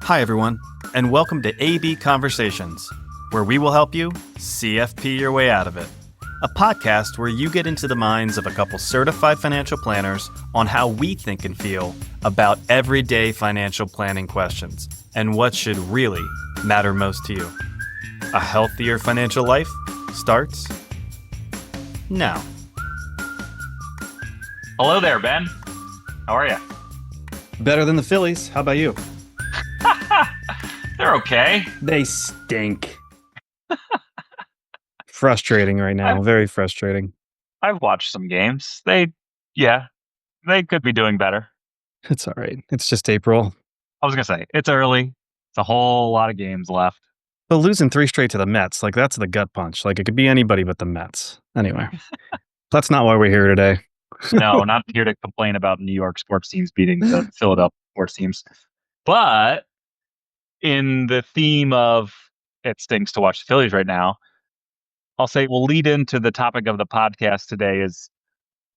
Hi, everyone, and welcome to AB Conversations, where we will help you CFP your way out of it. A podcast where you get into the minds of a couple certified financial planners on how we think and feel about everyday financial planning questions and what should really matter most to you. A healthier financial life starts now. Hello there, Ben. How are you? Better than the Phillies. How about you? They're okay. They stink. Frustrating right now. Very frustrating. I've watched some games. They could be doing better. It's all right. It's just April. I was going to say, it's early. It's a whole lot of games left. But losing 3 straight to the Mets, that's the gut punch. It could be anybody but the Mets. Anyway, that's not why we're here today. No, not here to complain about New York sports teams beating the Philadelphia sports teams. But in the theme of it stinks to watch the Phillies right now, I'll say we'll lead into the topic of the podcast today is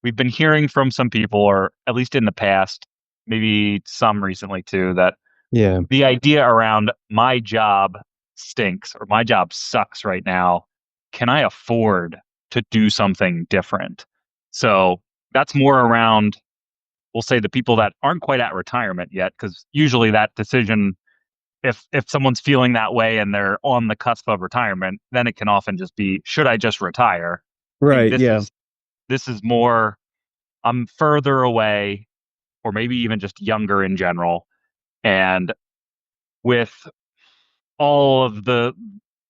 we've been hearing from some people, or at least in the past, maybe some recently too, that the idea around my job stinks or my job sucks right now. Can I afford to do something different? So that's more around, we'll say, the people that aren't quite at retirement yet, because usually that decision, if someone's feeling that way and they're on the cusp of retirement, then it can often just be, should I just retire? Right. This is more, I'm further away, or maybe even just younger in general. And with all of the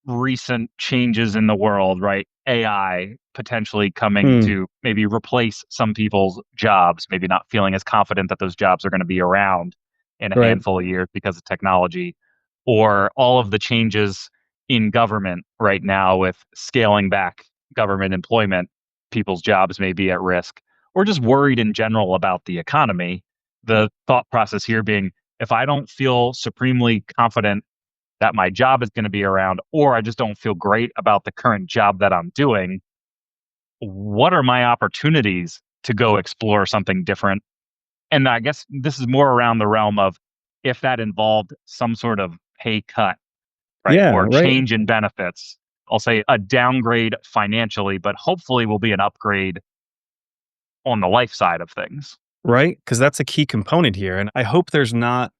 recent changes in the world, right? AI potentially coming to maybe replace some people's jobs, maybe not feeling as confident that those jobs are going to be around in a handful of years because of technology, or all of the changes in government right now with scaling back government employment, people's jobs may be at risk, or just worried in general about the economy. The thought process here being, if I don't feel supremely confident that my job is going to be around, or I just don't feel great about the current job that I'm doing, what are my opportunities to go explore something different? And I guess this is more around the realm of if that involved some sort of pay cut, right? Or change in benefits. I'll say a downgrade financially, but hopefully will be an upgrade on the life side of things. Right? Because that's a key component here. And I hope there's not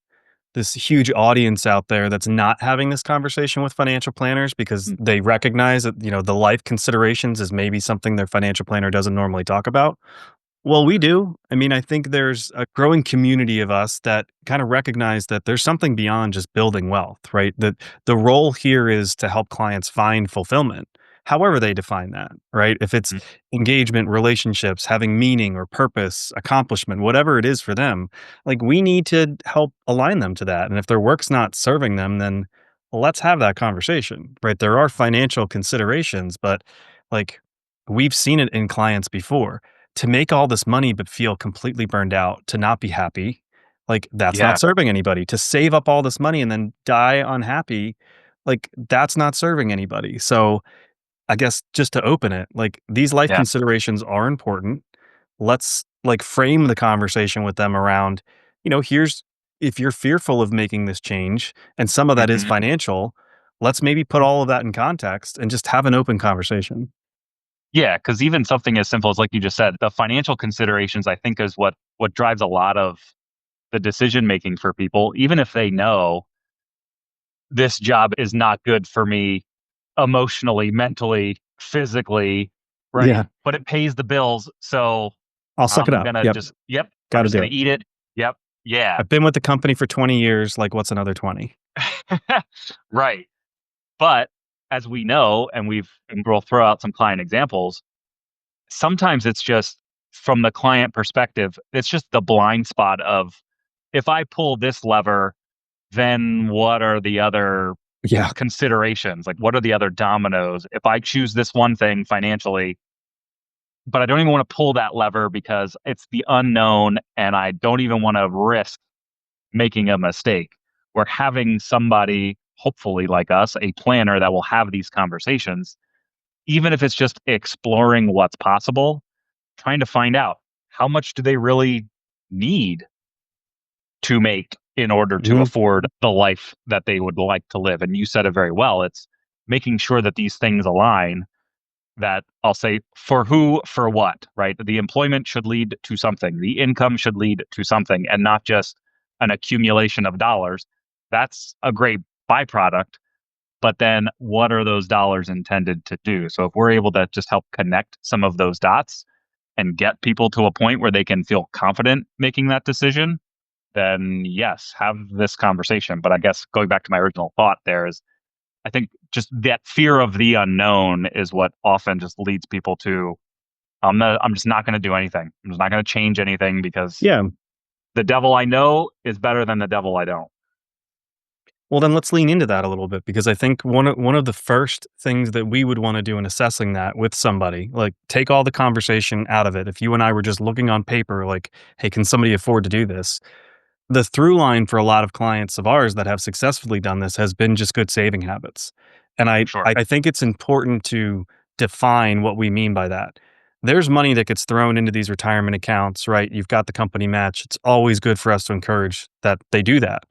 this huge audience out there that's not having this conversation with financial planners because they recognize that, the life considerations is maybe something their financial planner doesn't normally talk about. Well, we do. I mean, I think there's a growing community of us that kind of recognize that there's something beyond just building wealth, right? That the role here is to help clients find fulfillment, however they define that, right? If it's engagement, relationships, having meaning or purpose, accomplishment, whatever it is for them, we need to help align them to that. And if their work's not serving them, then let's have that conversation, right? There are financial considerations, but we've seen it in clients before to make all this money but feel completely burned out, to not be happy, that's not serving anybody. To save up all this money and then die unhappy, that's not serving anybody. So I guess just to open it, these life considerations are important. Let's frame the conversation with them around, here's, if you're fearful of making this change and some of that is financial, let's maybe put all of that in context and just have an open conversation. Yeah, because even something as simple as, like you just said, the financial considerations, I think, is what drives a lot of the decision making for people, even if they know this job is not good for me emotionally, mentally, physically, right? Yeah. But it pays the bills, so I'll suck it up. Gonna Yep. just Got I'm to just do gonna it. eat it. Yep. Yeah. I've been with the company for 20 years. What's another 20? Right. But as we know, and we'll throw out some client examples, sometimes it's just from the client perspective, it's just the blind spot of, if I pull this lever, then what are the other considerations? What are the other dominoes? If I choose this one thing financially, but I don't even want to pull that lever because it's the unknown and I don't even want to risk making a mistake. We're having somebody, hopefully like us, a planner that will have these conversations, even if it's just exploring what's possible, trying to find out how much do they really need to make in order to Mhm. afford the life that they would like to live. And you said it very well. It's making sure that these things align, that I'll say for who, for what, right? The employment should lead to something, the income should lead to something, and not just an accumulation of dollars. That's a great byproduct. But then what are those dollars intended to do? So if we're able to just help connect some of those dots and get people to a point where they can feel confident making that decision, then yes, have this conversation. But I guess going back to my original thought there is, I think just that fear of the unknown is what often just leads people to, I'm just not going to do anything. I'm just not going to change anything because Yeah. the devil I know is better than the devil I don't. Well, then let's lean into that a little bit because I think one of the first things that we would want to do in assessing that with somebody, like take all the conversation out of it. If you and I were just looking on paper, like, hey, can somebody afford to do this? The through line for a lot of clients of ours that have successfully done this has been just good saving habits. And I Sure. I think it's important to define what we mean by that. There's money that gets thrown into these retirement accounts, right? You've got the company match. It's always good for us to encourage that they do that.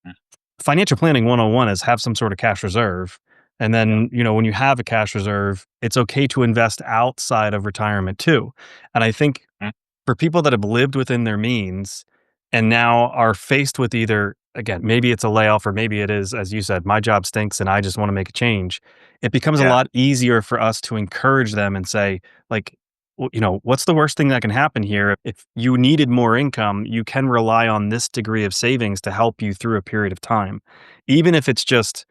Mm. Financial planning 101 is have some sort of cash reserve. And Yep. then, when you have a cash reserve, it's okay to invest outside of retirement too. And I think Mm. for people that have lived within their means and now are faced with either, again, maybe it's a layoff or maybe it is, as you said, my job stinks and I just want to make a change. It becomes a Yeah. lot easier for us to encourage them and say, like, what's the worst thing that can happen here? If you needed more income, you can rely on this degree of savings to help you through a period of time. Even if it's just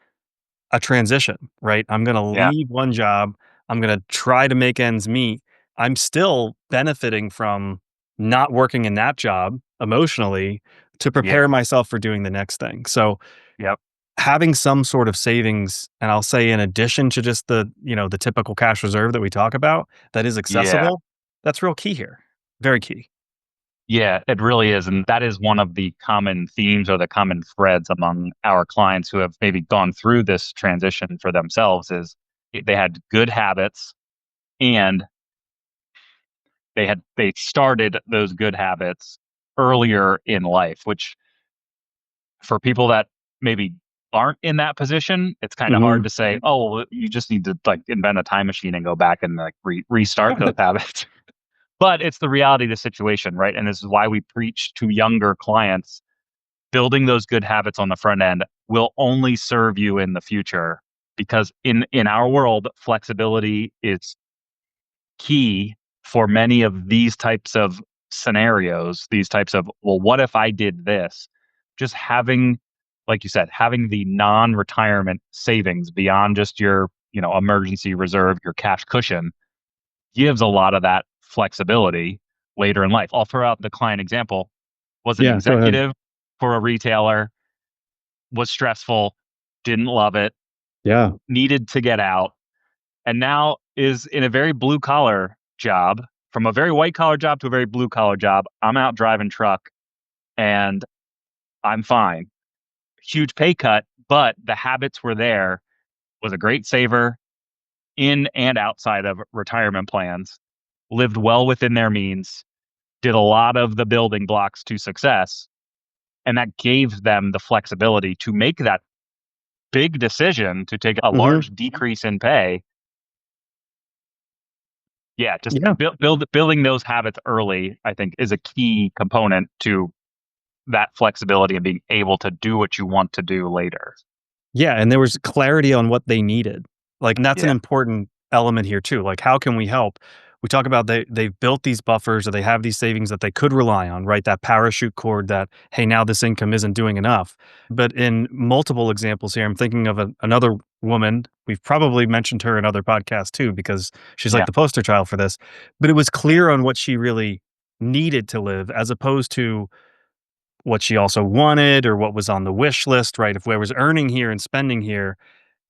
a transition, right? I'm gonna Yeah. leave one job. I'm gonna try to make ends meet. I'm still benefiting from not working in that job emotionally to Yeah. prepare myself for doing the next thing. So Yep. having some sort of savings, and I'll say in addition to just the typical cash reserve that we talk about that is Yeah. accessible, that's real key here. Very key. Yeah, it really is. And that is one of the common themes or the common threads among our clients who have maybe gone through this transition for themselves is they had good habits and they started those good habits earlier in life, which for people that maybe aren't in that position, it's kind of hard Mhm. to say, oh, well, you just need to like invent a time machine and go back and like restart those habits. But it's the reality of the situation, right? And this is why we preach to younger clients, building those good habits on the front end will only serve you in the future, because in our world flexibility is key for many of these types of scenarios, these types of, well, what if I did this? Just having, like you said, having the non-retirement savings beyond just your, emergency reserve, your cash cushion, gives a lot of that flexibility later in life. I'll throw out the client example. Was an Yeah, go ahead. executive for a retailer, was stressful, didn't love it, Yeah. needed to get out, and now is in a very blue collar job, from a very white collar job to a very blue collar job. I'm out driving truck and I'm fine. Huge pay cut, but the habits were there. Was a great saver in and outside of retirement plans, lived well within their means, did a lot of the building blocks to success. And that gave them the flexibility to make that big decision to take a Mhm. large decrease in pay. Yeah, just Yeah. building those habits early, I think, is a key component to that flexibility and being able to do what you want to do later. Yeah, and there was clarity on what they needed. Like, and that's an Yeah, important element here too. Like, how can we help? We talk about they've built these buffers or they have these savings that they could rely on, right? That parachute cord that, hey, now this income isn't doing enough. But in multiple examples here, I'm thinking of another woman. We've probably mentioned her in other podcasts too, because she's like yeah, the poster child for this. But it was clear on what she really needed to live as opposed to what she also wanted or what was on the wish list, right? If I was earning here and spending here,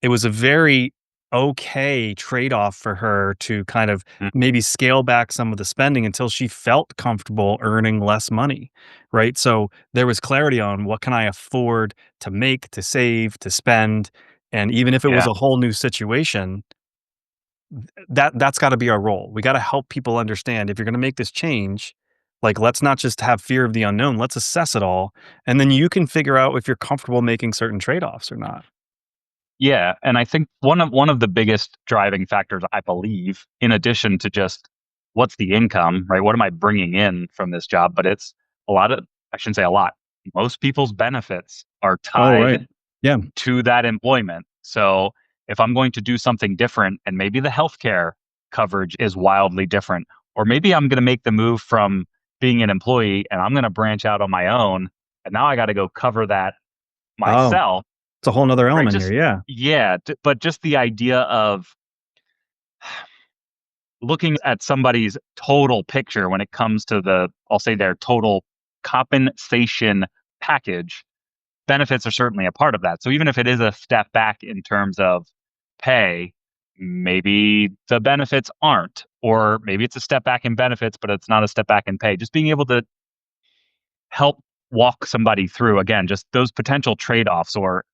it was a very okay trade-off for her to kind of mm, maybe scale back some of the spending until she felt comfortable earning less money, right? So there was clarity on what can I afford to make, to save, to spend, and even if it was yeah, a whole new situation, that's got to be our role. We got to help people understand if you're going to make this change, Like, let's not just have fear of the unknown. Let's assess it all. And then you can figure out if you're comfortable making certain trade offs or not. Yeah, and I think one of the biggest driving factors, I believe, in addition to just what's the income, right? What am I bringing in from this job? But it's a lot of, I shouldn't say a lot. Most people's benefits are Oh, right. tied Yeah. to that employment. So if I'm going to do something different, and maybe the healthcare coverage is wildly different, or maybe I'm going to make the move from being an employee and I'm going to branch out on my own, and now I got to go cover that Oh, myself, it's a whole nother right? element here. Just Yeah. yeah, but just the idea of looking at somebody's total picture when it comes to I'll say their total compensation package, benefits are certainly a part of that. So even if it is a step back in terms of pay, maybe the benefits aren't, or maybe it's a step back in benefits, but it's not a step back in pay. Just being able to help walk somebody through, again, just those potential trade-offs, or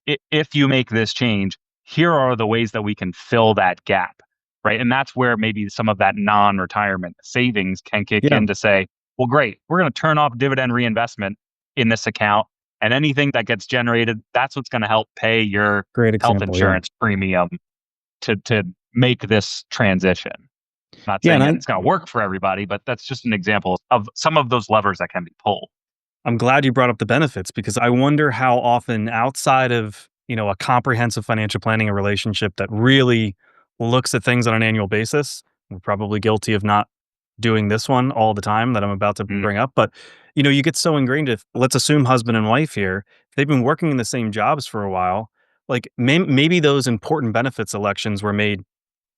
if you make this change, here are the ways that we can fill that gap, right? And that's where maybe some of that non-retirement savings can kick Yeah. in to say, well, great, we're going to turn off dividend reinvestment in this account, and anything that gets generated, that's what's going to help pay your Great health example. Yeah. insurance premium to make this transition. Not Yeah. saying And it's going to work for everybody, but that's just an example of some of those levers that can be pulled. I'm glad you brought up the benefits because I wonder how often outside of, a comprehensive financial planning and relationship that really looks at things on an annual basis. We're probably guilty of not doing this one all the time that I'm about to Mm, bring up, but you get so ingrained if let's assume husband and wife here, if they've been working in the same jobs for a while, like maybe those important benefits elections were made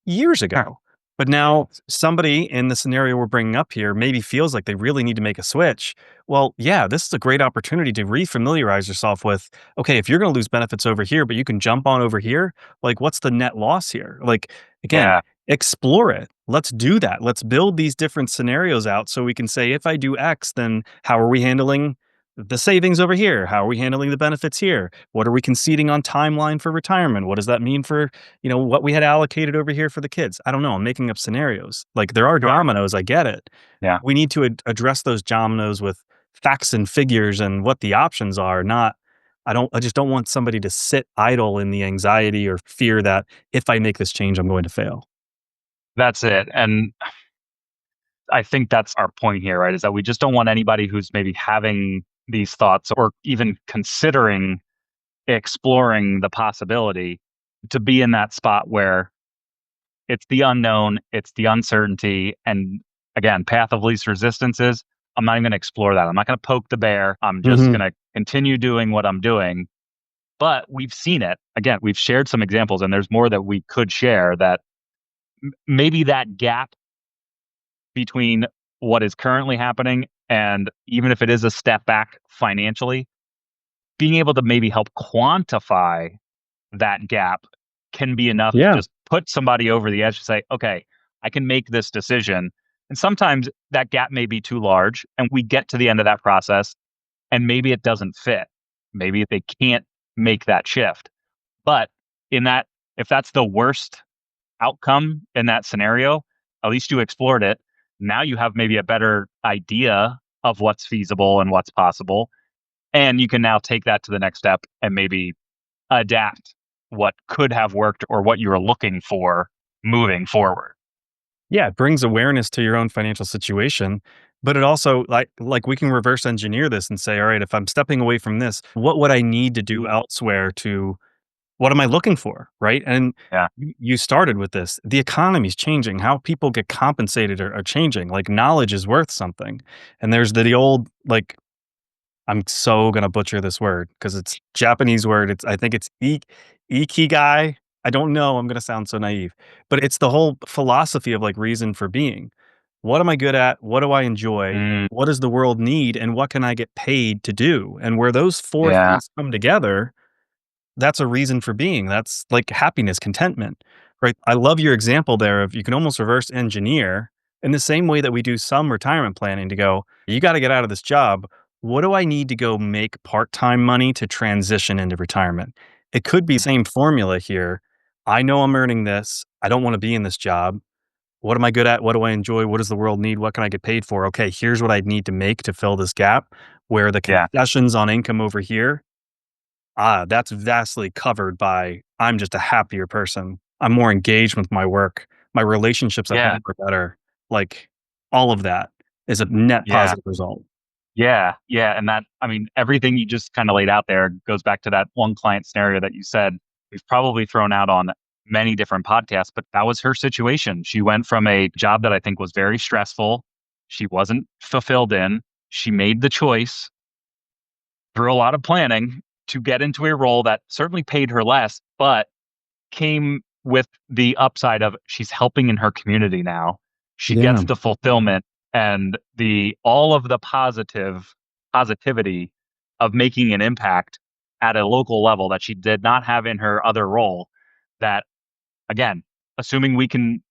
years sure. ago. But now somebody in the scenario we're bringing up here maybe feels like they really need to make a switch. Well, yeah, this is a great opportunity to refamiliarize yourself with, okay, if you're going to lose benefits over here, but you can jump on over here, like what's the net loss here? Like, again, Yeah. explore it. Let's do that. Let's build these different scenarios out so we can say, if I do X, then how are we handling the savings over here? How are we handling the benefits here? What are we conceding on timeline for retirement? What does that mean for what we had allocated over here for the kids. I don't know. I'm making up scenarios. Like there are Sure. dominoes. I get it. Yeah. We need to address those dominoes with facts and figures and what the options are. Not, I just don't want somebody to sit idle in the anxiety or fear that if I make this change, I'm going to fail. That's it. And I think that's our point here, right? Is that we just don't want anybody who's maybe having these thoughts or even considering exploring the possibility to be in that spot where it's the unknown, it's the uncertainty. And again, path of least resistance is I'm not even going to explore that. I'm not going to poke the bear. I'm just Hmm. going to continue doing what I'm doing. But we've seen it. Again, we've shared some examples, and there's more that we could share that maybe that gap between what is currently happening, and even if it is a step back financially, being able to maybe help quantify that gap can be enough to Yeah. just put somebody over the edge to say, okay, I can make this decision. And sometimes that gap may be too large, and we get to the end of that process, and maybe it doesn't fit. Maybe they can't make that shift. But in that, if that's the worst outcome in that scenario, at least you explored it. Now you have maybe a better idea of what's feasible and what's possible. And you can now take that to the next step and maybe adapt what could have worked or what you were looking for moving forward. Yeah. It brings awareness to your own financial situation. But it also like we can reverse engineer this and say, all right, if I'm stepping away from this, what would I need to do elsewhere to what am I looking for? Right. And Yeah. you started with this. The economy's changing. How people get compensated are changing. Like knowledge is worth something. And there's the old, like, I'm so gonna butcher this word because it's Japanese word. I think it's ikigai. I don't know. I'm gonna sound so naive, but it's the whole philosophy of like reason for being. What am I good at? What do I enjoy? Mm, What does the world need? And what can I get paid to do? And where those four yeah. things come together, that's a reason for being. That's like happiness, contentment, right? I love your example there of you can almost reverse engineer in the same way that we do some retirement planning to go, you got to get out of this job. What do I need to go make part time money to transition into retirement? It could be Mm, same formula here. I know I'm earning this. I don't want to be in this job. What am I good at? What do I enjoy? What does the world need? What can I get paid for? Okay, here's what I need to make to fill this gap. Where the Yeah. concessions on income over here, that's vastly covered by I'm just a happier person. I'm more engaged with my work. My relationships at Yeah. home are better. Like all of that is a net Yeah. positive result. Yeah. Yeah. And that, I mean, everything you just kind of laid out there goes back to that one client scenario that you said we've probably thrown out on many different podcasts, but that was her situation. She went from a job that I think was very stressful. She wasn't fulfilled in. She made the choice through a lot of planning to get into a role that certainly paid her less, but came with the upside of she's helping in her community now. She Yeah. gets the fulfillment and the all of the positivity of making an impact at a local level that she did not have in her other role. That again, assuming we can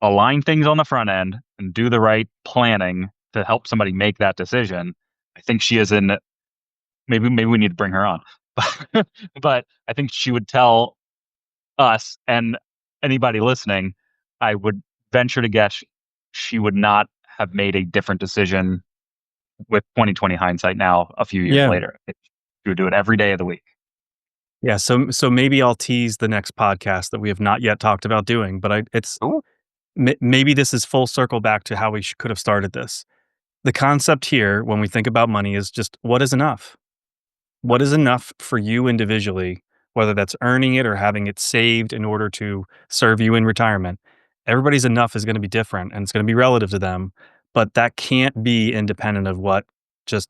align things on the front end and do the right planning to help somebody make that decision, I think she is in maybe we need to bring her on. But I think she would tell us and anybody listening, I would venture to guess she would not have made a different decision with 2020 hindsight now a few years Yeah. later. She would do it every day of the week. Yeah. So maybe I'll tease the next podcast that we have not yet talked about doing, but Ooh. maybe this is full circle back to how we could have started this. The concept here, when we think about money, is just what is enough? What is enough for you individually, whether that's earning it or having it saved in order to serve you in retirement? Everybody's enough is going to be different and it's going to be relative to them, but that can't be independent of what just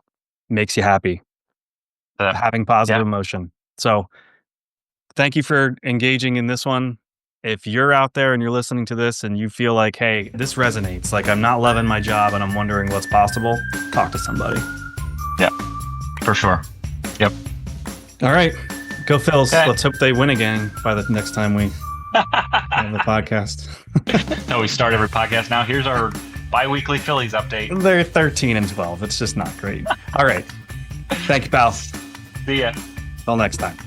makes you happy, having positive Yeah. emotion. So, thank you for engaging in this one. If you're out there and you're listening to this and you feel like, hey, this resonates, like I'm not loving my job and I'm wondering what's possible, talk to somebody. Yeah, for sure. Yep. All right. Go Phils. Okay. Let's hope they win again by the next time we have the podcast. No, we start every podcast now. Here's our bi-weekly Phillies update. They're 13 and 12. It's just not great. All right. Thank you, pal. See ya. Till next time.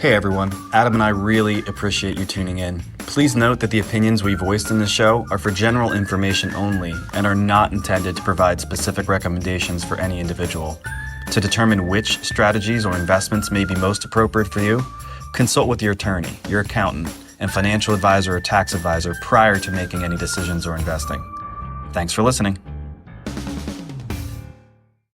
Hey everyone, Adam and I really appreciate you tuning in. Please note that the opinions we voiced in this show are for general information only and are not intended to provide specific recommendations for any individual. To determine which strategies or investments may be most appropriate for you, consult with your attorney, your accountant, and financial advisor or tax advisor prior to making any decisions or investing. Thanks for listening.